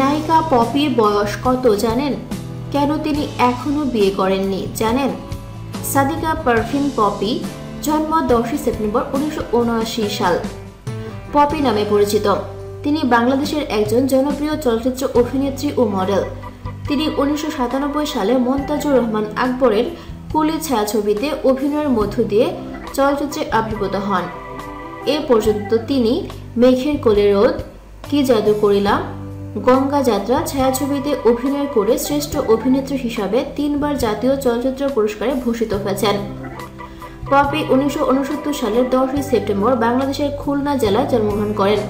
নায়িকা পপির বয়স কত জানেন? কেন তিনি এখনো বিয়ে করেননি জানেন? সাদিকা পারভিন পপি, জন্ম 10 সেপ্টেম্বর 1979 সাল। পপি নামে পরিচিত। তিনি বাংলাদেশের একজন জনপ্রিয় চলচ্চিত্র অভিনেত্রী ও মডেল। তিনি 1997 সালে মন্তাজুর রহমান আকবরের কুলি ছায়াছবিতে অভিনয়ের মধ্য দিয়ে চলচ্চিত্রে আবির্ভূত হন। এ পর্যন্ত তিনি মেঘের কোলে রোদ, কি জাদু করিলাম, গঙ্গা যাত্রা ছায়াছবিতে অভিনয় করে শ্রেষ্ঠ অভিনেত্রী হিসাবে 3 বার জাতীয় চলচ্চিত্র পুরস্কারে ভূষিত হয়েছেন। পপি 1969 সালের 10 সেপ্টেম্বর বাংলাদেশের খুলনা জেলায় জন্মগ্রহণ করেন।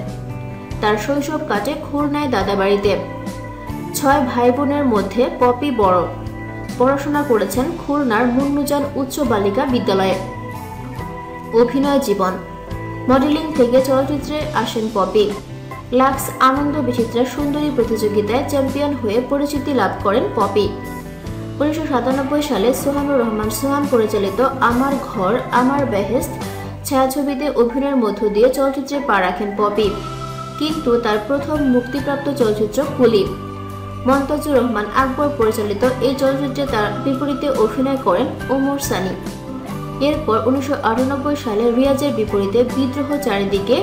তার শৈশব কাটে খুলনায় দাদাবাড়িতে। 6 ভাই বোনের মধ্যে পপি বড়। পড়াশোনা করেছেন খুলনার মুন্নুজান উচ্চ বালিকা বিদ্যালয়ে। অভিনয় জীবন। মডেলিং থেকে চলচ্চিত্রে আসেন পপি। লাক্স আনন্দ বিচিত্রা সুন্দরী প্রতিযোগিতায় চ্যাম্পিয়ন হয়ে পরিচিতি লাভ করেন পপি। 1997 সালে সোহানুর রহমান সোহান পরিচালিত আমার ঘর আমার বেহেশত ছায়াছবিতে অভিনয়ের মধ্য দিয়ে চলচ্চিত্রে পা রাখেন পপি। কিন্তু তার প্রথম মুক্তিপ্রাপ্ত চলচ্চিত্র কুলি। মন্তাজুর রহমান আকবর পরিচালিত এই চলচ্চিত্রে তার বিপরীতে অভিনয় করেন ওমর সানি। এরপর 1998 সালে রিয়াজের বিপরীতে বিদ্রোহ চারিদিকে,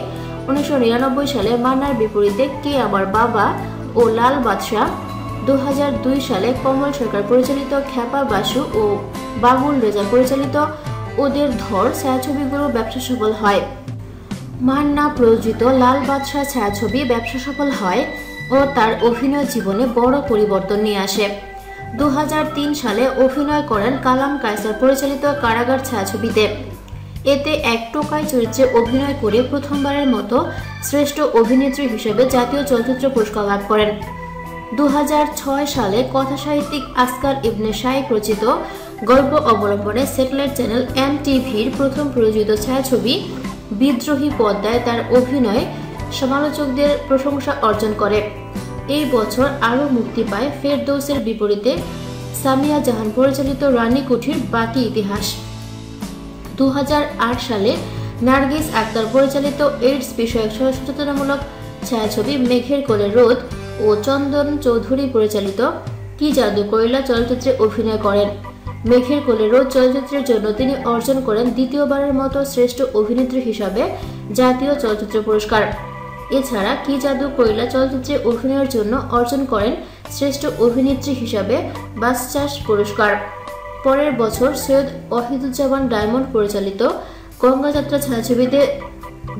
1999 সালে মান্নার বিপরীতে কে আমার বাবা ও লাল বাদশাহ, 2002 সালে কমল সরকার পরিচালিত খ্যাপা বাসু ও বাবুল রেজা পরিচালিত ওদের ধর ছায়াছবিগুলো ব্যবসা সফল হয়। মান্না প্রযোজিত লাল বাদশাহ ছায়াছবি ব্যবসা সফল হয় ও তার অভিনয় জীবনে বড় পরিবর্তন নিয়ে আসে। 2003 সালে অভিনয় করেন কালাম কায়সার পরিচালিত কারাগার ছায়াছবিতে। এতে এক টোকাই চরিত্রে অভিনয় করে প্রথমবারের মতো শ্রেষ্ঠ অভিনেত্রী হিসেবে জাতীয় চলচ্চিত্র পুরস্কার লাভ করেন। 2006 সালে কথাসাহিত্যিক আসকার ইবনে শাইখ রচিত গল্প অবলম্বনে স্যাটেলাইট চ্যানেল MTVর প্রথম প্রযোজিত ছায়াছবি বিদ্রোহী পর্দায় তার অভিনয় সমালোচকদের প্রশংসা অর্জন করে। এই বছর আরও মুক্তি পায় ফেরদৌসের বিপরীতে সামিয়া জাহান পরিচালিত রানী কুঠির বাকি ইতিহাস। 2008 সালে নার্গিস আক্তার পরিচালিত এইডস বিষয়ক সচেতনতামূলক ছায়াছবি মেঘের কোলে রোদ ও চন্দন চৌধুরী পরিচালিত কি জাদু করিলা চলচ্চিত্রে অভিনয় করেন। মেঘের কোলে রোদ চলচ্চিত্রের জন্য তিনি অর্জন করেন দ্বিতীয়বারের মতো শ্রেষ্ঠ অভিনেত্রী হিসাবে জাতীয় চলচ্চিত্র পুরস্কার। এছাড়া কি জাদু করিলা চলচ্চিত্রে অভিনয়ের জন্য অর্জন করেন শ্রেষ্ঠ অভিনেত্রী হিসাবে বাচসাস পুরস্কার। পরের বছর সৈয়দ ওয়াহিদুজ্জামান ডায়মন্ড পরিচালিত গঙ্গা যাত্রা ছায়াছবিতে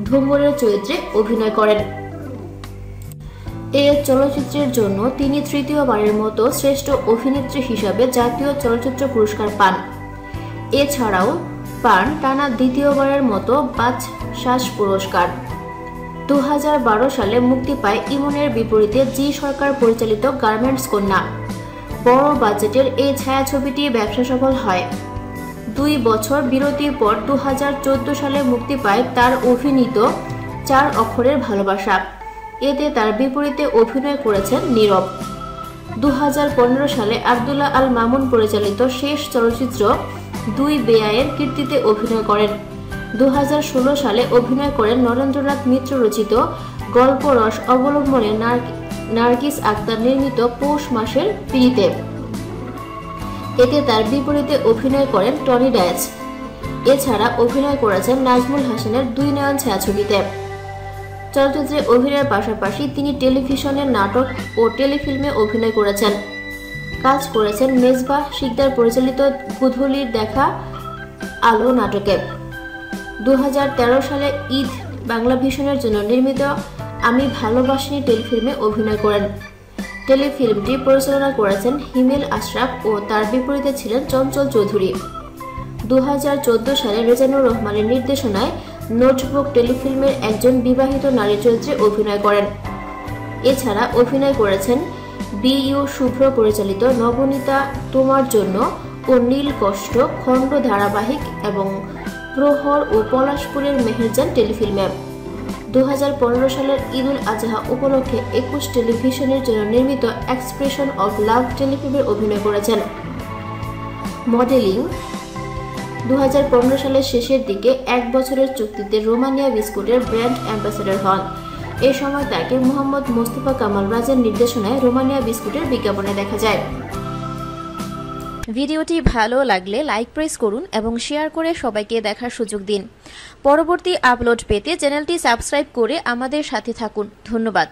ধুম্বরের চরিত্রে অভিনয় করেন। এই চলচ্চিত্রের জন্য তিনি তৃতীয়বারের মতো শ্রেষ্ঠ অভিনেত্রী হিসাবে জাতীয় চলচ্চিত্র পুরস্কার পান। এছাড়াও পান টানা দ্বিতীয়বারের মতো বাচসাস পুরস্কার। 2012 সালে মুক্তি পায় ইমনের বিপরীতে জি সরকার পরিচালিত গার্মেন্টস কন্যা। বড় বাজেটের এই ছায়াছবিটি ব্যবসা সফল হয়। 2 বছর বিরতির পর 2014 সালে মুক্তি পায় তার অভিনীত 4 অক্ষরের ভালোবাসা। এতে তার বিপরীতে অভিনয় করেছেন নীরব। 2015 সালে আব্দুল্লাহ আল মামুন পরিচালিত শেষ চলচ্চিত্র 2 বেয়ায়ের কীর্তিতে অভিনয় করেন। 2016 সালে অভিনয় করেন নরেন্দ্রনাথ মিত্র রচিত গল্প রস অবলম্বনে নার্গিস আক্তার নির্মিত পৌষ মাসের পিড়িতে। এতে তার বিপরীতে অভিনয় করেন টনি ডায়েজ। এছাড়া অভিনয় করেছেন নাজমুল হাসানের 2 নয়ন ছায়াছবিতে। চলচ্চিত্রে অভিনয়ের পাশাপাশি তিনি টেলিভিশনের নাটক ও টেলিফিল্মে অভিনয় করেছেন। কাজ করেছেন মেজবাহ শিকদার পরিচালিত গুধূলির দেখা আলো নাটকে। 2013 সালে ঈদ বাংলা ভিশনের জন্য নির্মিত আমি ভালোবাসিনি টেলিফিল্মে অভিনয় করেন। টেলিফিল্মটি পরিচালনা করেছেন হিমেল আশরাফ ও তার বিপরীতে ছিলেন চঞ্চল চৌধুরী। 2014 সালে রেজানুর রহমানের নির্দেশনায় নোটবুক টেলিফিল্মের একজন বিবাহিত নারী চরিত্রে অভিনয় করেন। এছাড়া অভিনয় করেছেন BU শুভ্র পরিচালিত নবনীতা তোমার জন্য ও নীল কষ্ট খণ্ড ধারাবাহিক এবং প্রহর ও পলাশপুরের মেহেরজান টেলিফিল্মে। 2015 সালের ঈদুল আজহা উপলক্ষে 21 টেলিভিশনের জন্য নির্মিত এক্সপ্রেশন অফ লাভ টেলিফিল্মে অভিনয় করেছেন। মডেলিং। 2015 সালের শেষের দিকে 1 বছরের চুক্তিতে রোমানিয়া বিস্কুটের ব্র্যান্ড অ্যাম্বাসেডর হন। এ সময় তাকে মোহাম্মদ মোস্তফা কামাল রাজের নির্দেশনায় রোমানিয়া বিস্কুটের বিজ্ঞাপনে দেখা যায়। ভিডিওটি ভালো লাগলে লাইক প্রেস করুন এবং শেয়ার করে সবাইকে দেখার সুযোগ দিন। পরবর্তী আপলোড পেতে চ্যানেলটি সাবস্ক্রাইব করে আমাদের সাথে থাকুন। ধন্যবাদ।